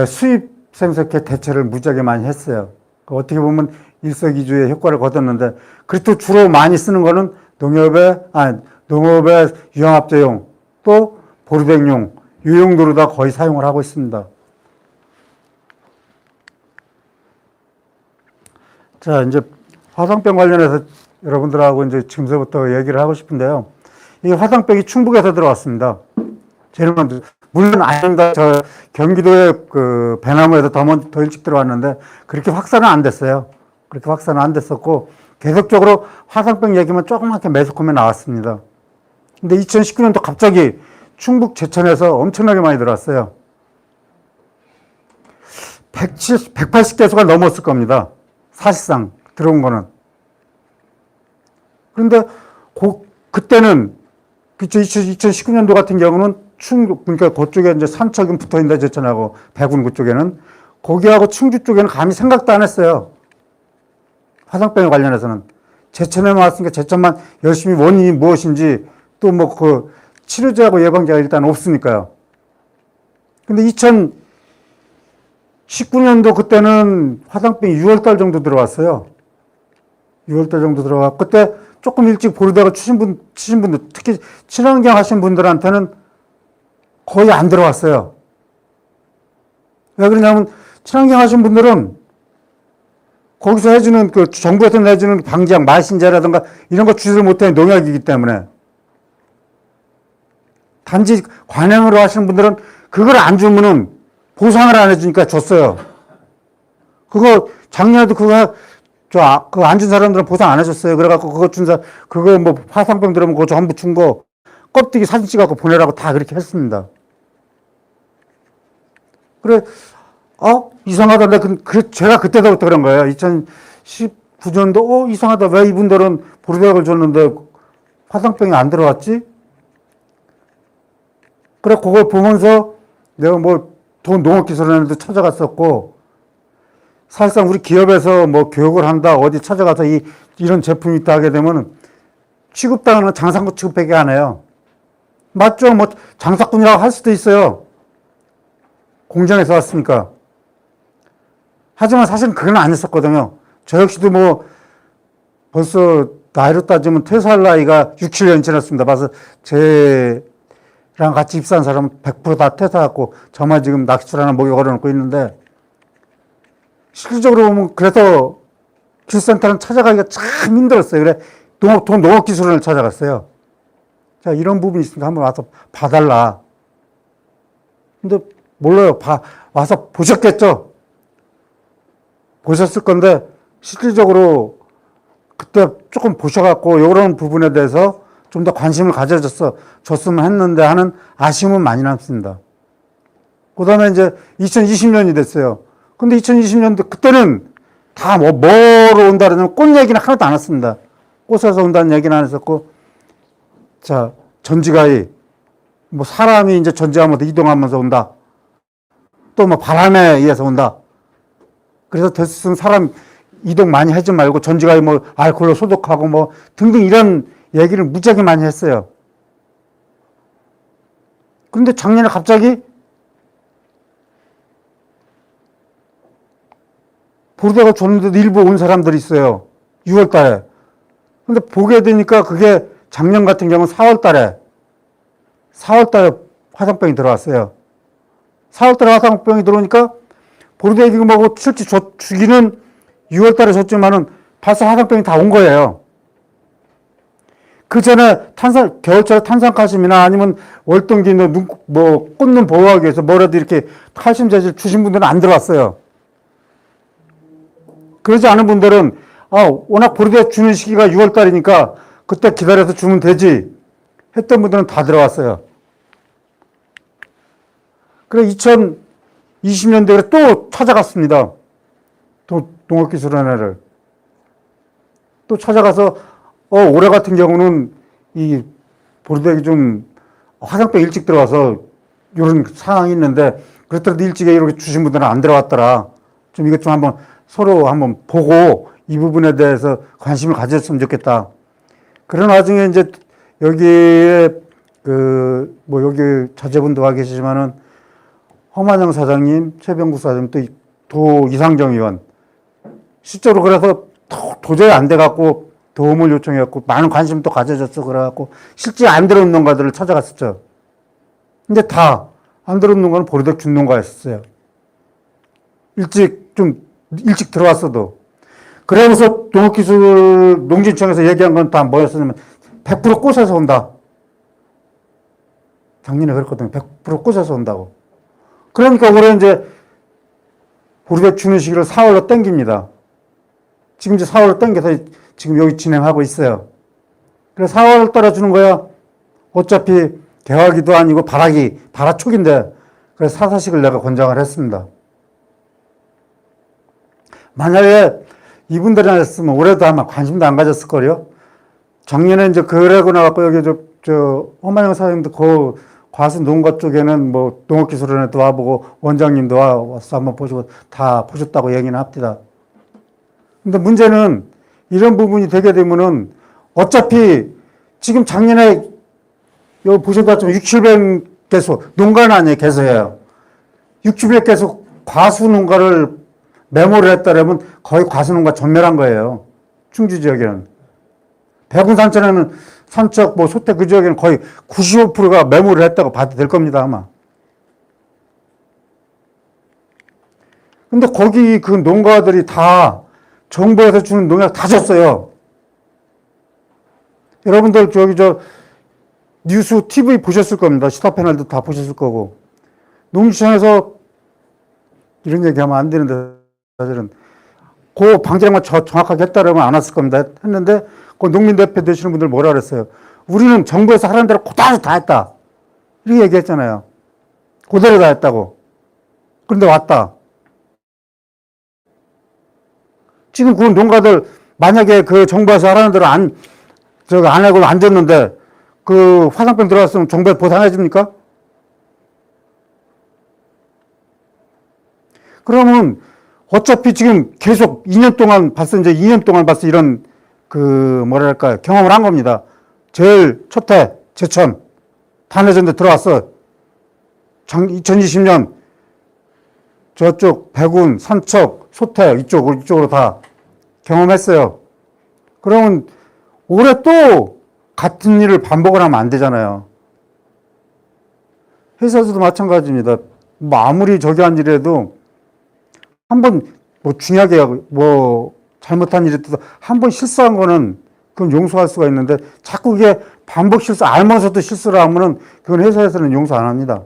수입 생석회 대체를 무지하게 많이 했어요. 어떻게 보면 일석이조의 효과를 거뒀는데 그래도 주로 많이 쓰는 거는 농업의 유황합제용 또 보르덱용 이 용도로 다 거의 사용을 하고 있습니다. 자, 이제 화상병 관련해서 여러분들하고 이제 지금서부터 얘기를 하고 싶은데요. 이 화상병이 충북에서 들어왔습니다. 제일 먼저. 물론 아닙니다. 저 경기도의 그 배나무에서 더 일찍 들어왔는데 그렇게 확산은 안 됐어요. 그렇게 확산은 안 됐었고 계속적으로 화상병 얘기만 조그맣게 매스컴에 나왔습니다. 근데 2019년도 갑자기 충북 제천에서 엄청나게 많이 들어왔어요. 180개소가 넘었을 겁니다. 사실상 들어온 거는. 그런데 그때는 2019년도 같은 경우는 충북, 그러니까 그쪽에 이제 산척은 붙어 있는데 제천하고 대군 그쪽에는 거기하고 충주 쪽에는 감히 생각도 안 했어요. 화상병에 관련해서는. 제천에만 왔으니까 제천만 열심히 원인이 무엇인지 또 뭐 그 치료제하고 예방제가 일단 없으니까요. 근데 2019년도 그때는 화상병이 6월달 정도 들어왔어요. 6월달 정도 들어와. 그때 조금 일찍 보르덱을 치신 분들, 특히 친환경 하신 분들한테는 거의 안 들어왔어요. 왜 그러냐면, 친환경 하신 분들은 거기서 해주는, 그 정부에서 내주는 방지약, 마신제라든가 이런 거 주지를 못해 농약이기 때문에. 단지 관행으로 하시는 분들은 그걸 안 주면은 보상을 안 해주니까 줬어요. 그거, 작년에도 그 안 준 사람들은 보상 안 해줬어요. 그래갖고 그거 뭐 화상병 들으면 그거 전부 준 거 껍데기 사진 찍어갖고 보내라고 다 그렇게 했습니다. 그래, 이상하다. 제가 그때부터 그런 거예요. 2019년도, 이상하다. 왜 이분들은 보르덱을 줬는데 화상병이 안 들어왔지? 그래, 그걸 보면서 내가 뭐 농업기술원에도 찾아갔었고, 사실상 우리 기업에서 뭐 교육을 한다, 어디 찾아가서 이런 제품이 있다 하게 되면 취급당하는 장사꾼 취급밖에 안 해요. 맞죠? 뭐 장사꾼이라고 할 수도 있어요. 공장에서 왔으니까. 하지만 사실은 그건 아니었거든요. 저 역시도 뭐 벌써 나이로 따지면 퇴사할 나이가 6, 7년 지났습니다. 봐서 제랑 같이 입사한 사람은 100%다 퇴사하고 저만 지금 낚시줄 하나 목에 걸어놓고 있는데 실질적으로 보면 그래서 기술센터는 찾아가기가 참 힘들었어요. 그래 농업기술원을 찾아갔어요. 자, 이런 부분이 있으니까 한번 와서 봐달라. 근데 몰라요. 와서 보셨겠죠? 보셨을 건데, 실질적으로 그때 조금 보셔갖고, 이런 부분에 대해서 좀 더 관심을 줬으면 했는데 하는 아쉬움은 많이 남습니다. 그 다음에 이제 2020년이 됐어요. 근데 2020년도 그때는 다 뭐로 온다 그러냐면 꽃 얘기는 하나도 안 왔습니다. 꽃에서 온다는 얘기는 안 했었고, 자, 전지가위, 뭐 사람이 이제 전지하면서 이동하면서 온다. 또 뭐 바람에 의해서 온다. 그래서 됐으면 사람 이동 많이 하지 말고 전지가위 뭐 알코올로 소독하고 뭐 등등 이런 얘기를 무지하게 많이 했어요. 그런데 작년에 갑자기 보르데가 줬는데도 일부 온 사람들이 있어요. 6월 달에. 근데 보게 되니까 그게 작년 같은 경우는 4월 달에 화상병이 들어왔어요. 4월 달에 화상병이 들어오니까 보르데 기금하고 실제 주기는 6월 달에 줬지만은 벌써 화상병이 다 온 거예요. 그 전에 겨울철에 탄산칼슘이나 아니면 월동기 뭐 꽂는 보호하기 위해서 뭐라도 이렇게 칼슘 재질 주신 분들은 안 들어왔어요. 그러지 않은 분들은 워낙 보르데 주는 시기가 6월 달이니까 그때 기다려서 주면 되지 했던 분들은 다 들어왔어요. 그래 2020년도에 또 찾아갔습니다. 농업기술원회를 또 찾아가서 올해 같은 경우는 이 보르데기 좀 화상병 일찍 들어와서 이런 상황이 있는데 그렇더라도 일찍에 이렇게 주신 분들은 안 들어왔더라. 좀 이것 좀 한번 서로 한번 보고 이 부분에 대해서 관심을 가졌으면 좋겠다. 그런 와중에 이제 여기에 여기 자제분도 와 계시지만은 허만영 사장님, 최병국 사장님 또 도 이상정 의원 실제로 그래서 도저히 안 돼갖고 도움을 요청해갖고 많은 관심도 가져졌어. 그래갖고 실제 안 들어온 농가들을 찾아갔었죠. 근데 다 안 들어온 농가는 보르데 준 농가였어요. 일찍 들어왔어도. 그러면서 농업기술 농진청에서 얘기한 건 다 뭐였냐면 100% 꽂아서 온다. 작년에 그랬거든요. 100% 꽂아서 온다고. 그러니까 올해 이제 보르데 주는 시기를 4월로 땡깁니다. 지금 이제 4월로 땡겨서 지금 여기 진행하고 있어요. 그래서 4월 달에 주는 거야. 어차피 개화기도 아니고 발화촉인데 그래서 사사식을 내가 권장을 했습니다. 만약에 이분들이 안 했으면 올해도 아마 관심도 안 가졌을 거요. 작년에 이제 그러고 나갖고 여기 허만영 사장님도 그 과수 농가 쪽에는 뭐 농업기술원에도 와보고 원장님도 와서 한번 보시고 다 보셨다고 얘기는 합니다. 근데 문제는 이런 부분이 되게 되면은 어차피 지금 작년에 여기 보셔봤지만 6,700개소 농가는 아니에요. 개소예요. 6,700개소 과수 농가를 메모를 했다라면 거의 과수 농가 전멸한 거예요. 충주 지역에는. 백운산천에는 산척, 소태 그 지역에는 거의 95%가 메모를 했다고 봐도 될 겁니다, 아마. 근데 거기 그 농가들이 다 정부에서 주는 농약 다 줬어요. 여러분들 뉴스 TV 보셨을 겁니다. 시사패널도 다 보셨을 거고. 농지청에서 이런 얘기하면 안 되는데 사실은 그 방제량만 정확하게 했다라면 안 왔을 겁니다. 했는데 그 농민대표 되시는 분들 뭐라 그랬어요? 우리는 정부에서 하라는 대로 그대로 다 했다. 이렇게 얘기했잖아요. 그대로 다 했다고. 그런데 왔다. 지금 그 농가들 만약에 그 정부에서 하라는 대로 안 하고 안 줬는데 그 화상병 들어왔으면 정부에 보상해 줍니까? 그러면 어차피 지금 계속 2년 동안 봤어 이런 경험을 한 겁니다. 제일 첫해 제천 단해전대 들어왔어. 2020년 저쪽 백운, 산척, 소태 이쪽으로 다 경험했어요. 그러면 올해 또 같은 일을 반복을 하면 안 되잖아요. 회사에서도 마찬가지입니다. 아무리 한 일에도 한번 중요하게 잘못한 일이 있어도 한 번 실수한 거는 그건 용서할 수가 있는데 자꾸 그게 반복 실수, 알면서도 실수를 하면은 그건 회사에서는 용서 안 합니다.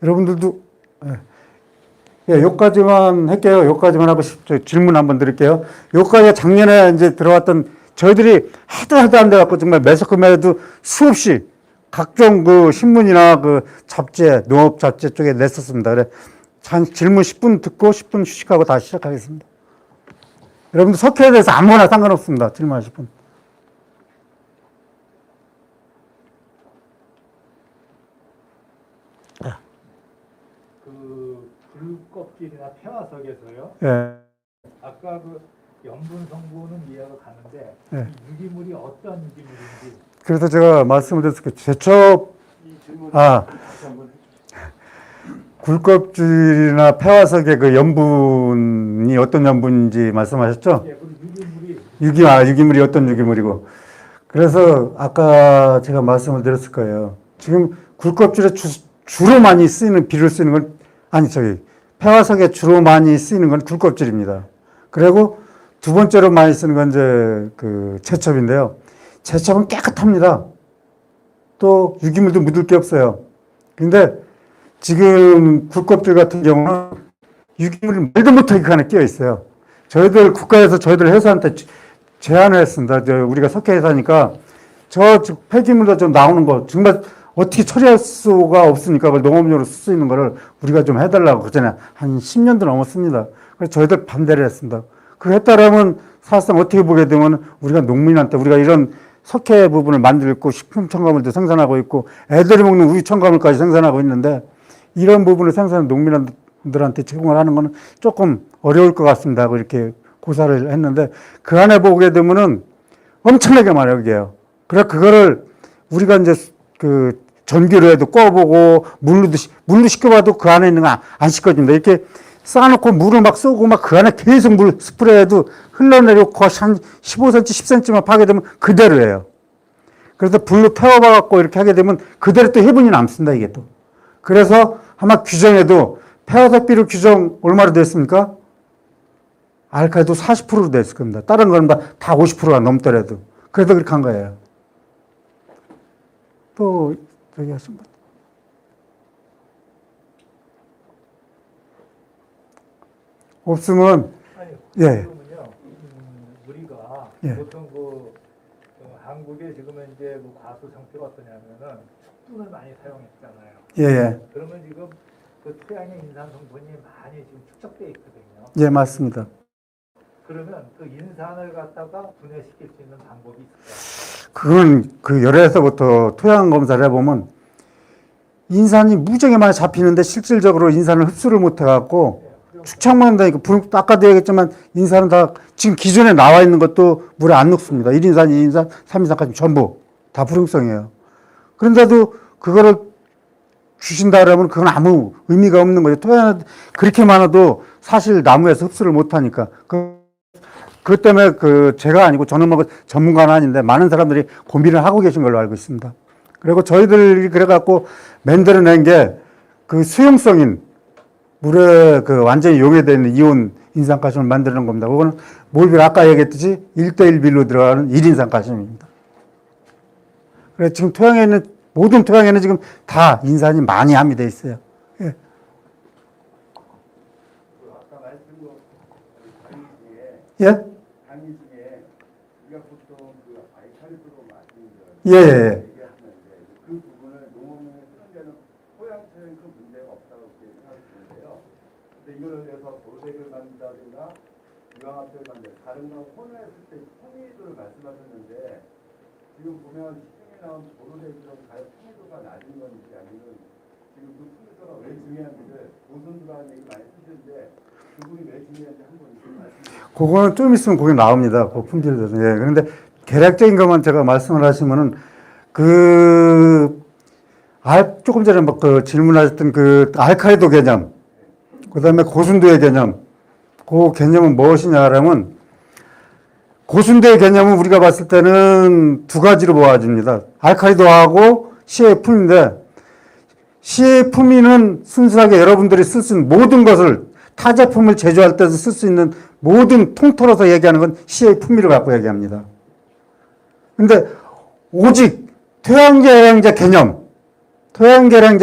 여러분들도 여기까지만 할게요. 여기까지만 하고 질문 한번 드릴게요. 여기까지 작년에 이제 들어왔던 저희들이 해도 안 돼갖고 정말 매석금에도 수없이 각종 신문이나 잡지, 농업 잡지 쪽에 냈었습니다. 그래, 질문 10분 듣고 10분 휴식하고 다시 시작하겠습니다. 여러분들 석회에 대해서 아무거나 상관없습니다. 질문하실 분. 그 굴껍질이나 폐화석에서요. 예. 아까 그 염분 성분은 이해가 가는데 예. 이 유기물이 어떤 유기물인지. 그래서 제가 말씀을 드렸을 때 제첩 굴껍질이나 폐화석의 그 염분이 어떤 염분인지 말씀하셨죠? 예, 그리고 유기물이 어떤 유기물이고. 그래서 아까 제가 말씀을 드렸을 거예요. 지금 굴껍질에 주로 많이 쓰이는, 비료를 쓰이는 건, 폐화석에 주로 많이 쓰이는 건 굴껍질입니다. 그리고 두 번째로 많이 쓰는 건 이제 그 제첩인데요. 제첩은 깨끗합니다. 또 유기물도 묻을 게 없어요. 근데 지금 굴껍질 같은 경우는 유기물이 말도 못하게 그 안에 끼어 있어요. 저희들 국가에서 저희들 회사한테 제안을 했습니다. 우리가 석회 회사니까 저 폐기물도 좀 나오는 거 정말 어떻게 처리할 수가 없으니까 농업용으로 쓸 수 있는 거를 우리가 좀 해달라고 그전에 한 10년도 넘었습니다. 그래서 저희들 반대를 했습니다. 그거 했다라면 사실상 어떻게 보게 되면 우리가 농민한테 우리가 이런 석회 부분을 만들고 식품 첨가물도 생산하고 있고 애들이 먹는 우유 첨가물까지 생산하고 있는데 이런 부분을 생산하는 농민들한테 제공을 하는 거는 조금 어려울 것 같습니다 하고 이렇게 고사를 했는데 그 안에 보게 되면은 엄청나게 많아요. 그래 그거를 우리가 이제 그 전기로 해도 꺼보고 물로 씻겨봐도 그 안에 있는 거 안 씻겨집니다. 이렇게 쌓아놓고 물을 막 쏘고 막 그 안에 계속 물 스프레이해도 흘러내리고 한 15cm, 10cm만 파게 되면 그대로예요. 그래서 불로 태워봐갖고 이렇게 하게 되면 그대로 또 해분이 남습니다, 이게 또. 그래서 아마 규정에도 폐화석 비료 규정 얼마로 되어 있습니까? 알칼리도 40%로 되어 있을 겁니다. 다른 거는 다 50%가 넘더라도. 그래서 그렇게 한 거예요. 또, 저기 하신 분. 없으면, 아니, 예. 그러면요, 우리가 예. 보통 한국에 지금은 이제 과수 상태가 어떠냐면은 흙분을 많이 사용했잖아요. 예. 그러면 지금 그 토양의 인산 성분이 많이 지금 축적돼 있거든요. 예, 맞습니다. 그러면 그 인산을 갖다가 분해시킬 수 있는 방법이 있을까요? 그건 그 열에서부터 토양 검사를 해보면 인산이 무지하게 많이 잡히는데 실질적으로 인산을 흡수를 못해갖고 축착만 되니까 아까도 얘기했지만 인산은 다 지금 기존에 나와 있는 것도 물에 안 녹습니다. 1인산, 2인산, 3인산까지 전부 다 불용성이에요. 그런데도 그거를 주신다 그러면 그건 아무 의미가 없는 거죠. 토양에 그렇게 많아도 사실 나무에서 흡수를 못하니까. 그것 때문에 제가 아니고 저는 뭐 전문가는 아닌데 많은 사람들이 고민을 하고 계신 걸로 알고 있습니다. 그리고 저희들이 그래갖고 만들어낸 게 그 수용성인 물에 완전히 용해되어 있는 이온 인산칼슘을 만드는 겁니다. 그거는 몰비를 아까 얘기했듯이 1대1 비로 들어가는 1인산칼슘입니다. 그래서 지금 토양에 있는, 모든 토양에는 지금 다 인산이 많이 함유되어 있어요. 예. 아까 말씀드린 강의 중에 예? 우리가 보통 알칼리로 마시는 예, 예. 얘기하시는데 그 부분을 농업용에 쓰는 데는 토양처럼 큰 문제가 없다고 생각하시는데요. 근데 이거를 위해서 도색을 만든다든가 유황합성을 만든다 다른 거 혼합했을 때 풍미도를 말씀하셨는데 지금 보면 시중에 나온 도로색처럼 과연 풍미도가 낮은 건지 아니면 지금 그 풍미도가 왜 중요한지를 고선수라는 얘기 많이 쓰시는데 그분이 왜 중요한지 한번 말씀해 주세요. 그거는 좀 있으면 거기 나옵니다. 그 품질에 대해서. 예. 그런데 계략적인 것만 제가 말씀을 하시면은 조금 전에 질문하셨던 알칼리도 개념, 그 다음에 고순도의 개념, 그 개념은 무엇이냐라면 고순도의 개념은 우리가 봤을 때는 두 가지로 모아집니다. 알칼리도하고 시의 품인데 시의 품위는 순수하게 여러분들이 쓸 수 있는 모든 것을 타 제품을 제조할 때도 쓸 수 있는 모든 통틀어서 얘기하는 건 시의 품위를 갖고 얘기합니다. 근데 오직 토양계량제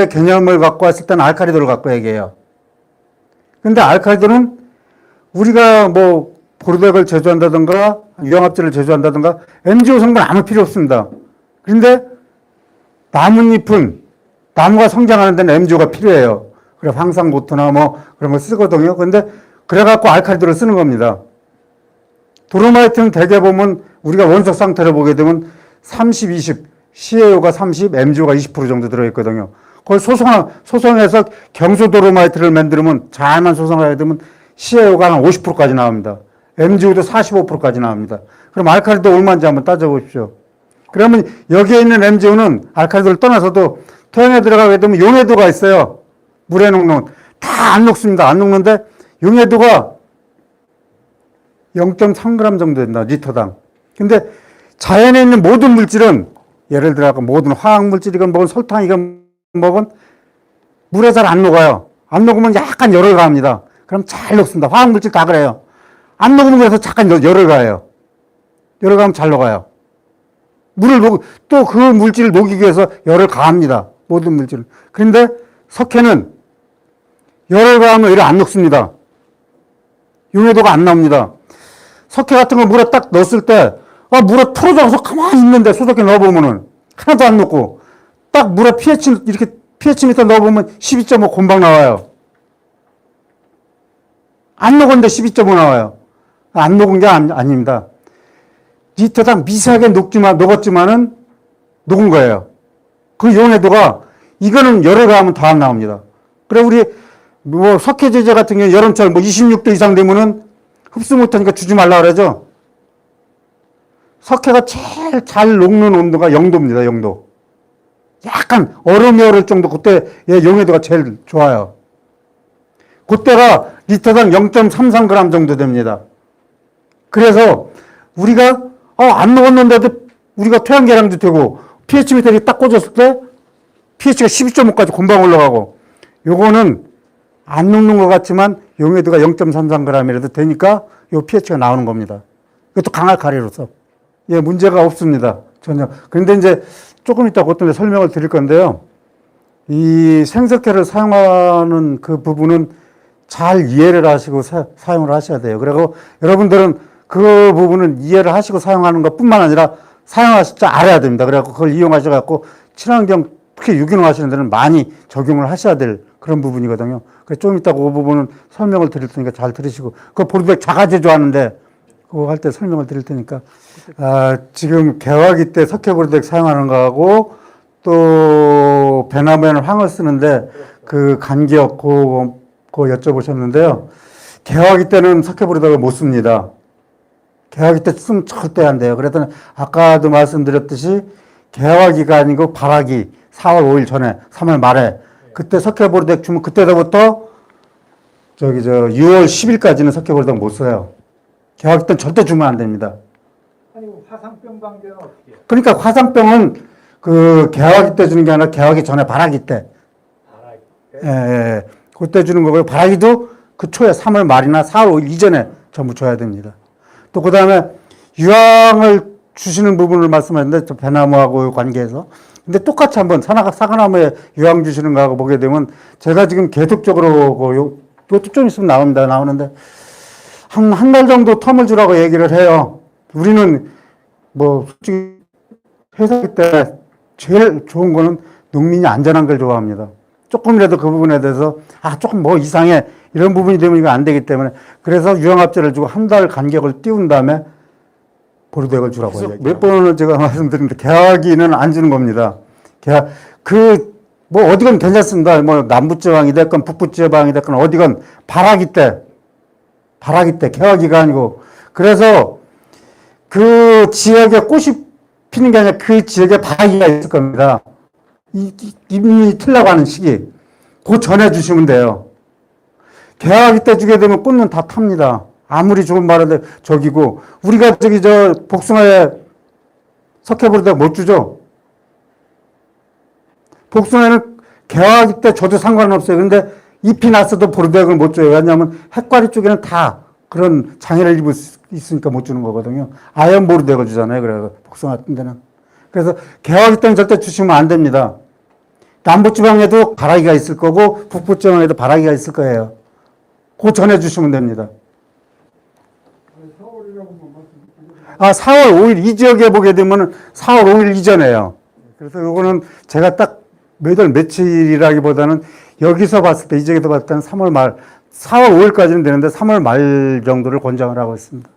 개념을 갖고 왔을 때는 알칼리도를 갖고 얘기해요. 근데 알칼리도는 우리가 보르백을 제조한다든가 유황합질을 제조한다든가 MgO 성분 아무 필요 없습니다. 그런데 나무가 성장하는 데는 MgO가 필요해요. 그래 황상보트나 그런 거 쓰거든요. 근데 그래갖고 알칼리도를 쓰는 겁니다. 도로마이트는 대개 보면 우리가 원석 상태를 보게 되면 30, 20, CaO가 30, MgO가 20% 정도 들어있거든요. 그걸 소송해서 경소 도로마이트를 만들면 잘만 소송하게 되면 CaO가 한 50%까지 나옵니다. MgO도 45%까지 나옵니다. 그럼 알칼리도 얼마인지 한번 따져보십시오. 그러면 여기에 있는 MgO는 알칼리도를 떠나서도 토양에 들어가게 되면 용해도가 있어요. 물에 녹는 다 안 녹습니다. 안 녹는데 용해도가 0.3g 정도 된다. 리터당. 근데 자연에 있는 모든 물질은 예를 들어 모든 화학물질이건 뭐건 설탕이건 뭐건 물에 잘 안 녹아요. 안 녹으면 약간 열을 가합니다. 그럼 잘 녹습니다. 화학물질 다 그래요. 안 녹으면 그래서 잠깐 열을 가해요. 열을 가면 잘 녹아요. 또 그 물질을 녹이기 위해서 열을 가합니다. 모든 물질을. 그런데 석회는 열을 가하면 열이 안 녹습니다. 용해도가 안 나옵니다. 석회 같은 거 물에 딱 넣었을 때, 물에 풀어져서 가만히 있는데 소석회 넣어보면은 하나도 안 녹고, 딱 물에 이렇게 pH 미터 넣어보면 12.5 곰방 나와요. 안 녹은데 12.5 나와요. 안 녹은 게 아닙니다. 리터당 미세하게 녹았지만은 녹은 거예요. 그 용해도가, 이거는 열을 가하면 더 안 나옵니다. 그래, 우리, 석회 제제 같은 경우 여름철 26도 이상 되면은 흡수 못하니까 주지 말라 그러죠. 석회가 제일 잘 녹는 온도가 0도입니다. 0도. 약간 얼음이 얼을 정도, 그때 용해도가 제일 좋아요. 그때가 리터당 0.33g 정도 됩니다. 그래서 우리가 안 녹았는데도 우리가 토양 계량도 되고 pH 미터를 딱 꽂았을 때 pH가 12.5까지 금방 올라가고, 요거는 안 녹는 것 같지만 용해도가 0.33g이라도 되니까 요 pH가 나오는 겁니다. 이것도 강알칼리로서 문제가 없습니다. 전혀. 그런데 이제 조금 이따 어떤 설명을 드릴 건데요. 이 생석회를 사용하는 그 부분은 잘 이해를 하시고 사용을 하셔야 돼요. 그리고 여러분들은 그 부분은 이해를 하시고 사용하는 것 뿐만 아니라 사용하실 줄 알아야 됩니다. 그래갖고 그걸 이용하셔갖고 친환경, 특히 유기농 하시는 데는 많이 적용을 하셔야 될 그런 부분이거든요. 그래서 좀 이따 그 부분은 설명을 드릴 테니까 잘 들으시고, 그 보르백 자가제조 하는데 그거 할 때 설명을 드릴 테니까. 지금 개화기 때 석회 보르백 사용하는 거하고 또 배나무에는 황을 쓰는데 그 간격 그거 여쭤보셨는데요. 개화기 때는 석회 보르백을 못 씁니다. 개화기 때 쓰면 절대 안 돼요. 그랬더니 아까도 말씀드렸듯이 개화기가 아니고 발화기 4월 5일 전에 3월 말에 그때 석회 보르백 주면 그때부터 6월 10일까지는 석회 보르백 못 써요. 개화기 때는 절대 주면 안 됩니다. 아니, 화상병 방제는 어떻게 해요? 그러니까 화상병은 그 개화기 때 주는 게 아니라 개화기 전에 발화기 때. 발화기 때? 그때 주는 거고요. 발화기도 그 초에 3월 말이나 4월 5일 이전에 전부 줘야 됩니다. 또 그 다음에 유황을 주시는 부분을 말씀하셨는데 배나무하고 관계해서. 근데 똑같이 한번 사과나무에 유황 주시는 거하고 보게 되면 제가 지금 계속적으로 이것도 좀 있으면 나오는데 한 달 정도 텀을 주라고 얘기를 해요. 우리는 솔직히 회사일 때 제일 좋은 거는 농민이 안전한 걸 좋아합니다. 조금이라도 그 부분에 대해서 조금 이상해 이런 부분이 되면 이거 안 되기 때문에, 그래서 유황합제를 주고 한 달 간격을 띄운 다음에 보르백을 주라고 얘기해요. 몇 번을 제가 말씀드렸는데 개화기는 안 주는 겁니다. 어디건 괜찮습니다. 남부지방이 됐건 북부지방이 됐건 어디건 발화기 때 개화기가 아니고, 그래서 그 지역에 꽃이 피는 게 아니라 그 지역에 발화기가 있을 겁니다. 잎이 틀라고 하는 시기. 그 전에 주시면 돼요. 개화기 때 주게 되면 꽃은 다 탑니다. 아무리 좋은 말인데 저기고, 우리가 복숭아에 석회 보르백 못 주죠? 복숭아는 개화기 때 줘도 상관은 없어요. 근데 잎이 났어도 보르백을 못 줘요. 왜냐하면 핵과리 쪽에는 다 그런 장애를 입을 수 있으니까 못 주는 거거든요. 아연 보르백을 주잖아요. 그래서 복숭아 같은 데는. 그래서 개화기 때는 절대 주시면 안 됩니다. 남부지방에도 발화기가 있을 거고 북부지방에도 발화기가 있을 거예요. 그 전에 주시면 됩니다. 4월 5일 이 지역에 보게 되면 4월 5일 이전에요. 그래서 요거는 제가 딱 매달 며칠이라기보다는 여기서 봤을 때, 이 지역에서 봤을 때는 3월 말, 4월 5일까지는 되는데 3월 말 정도를 권장을 하고 있습니다.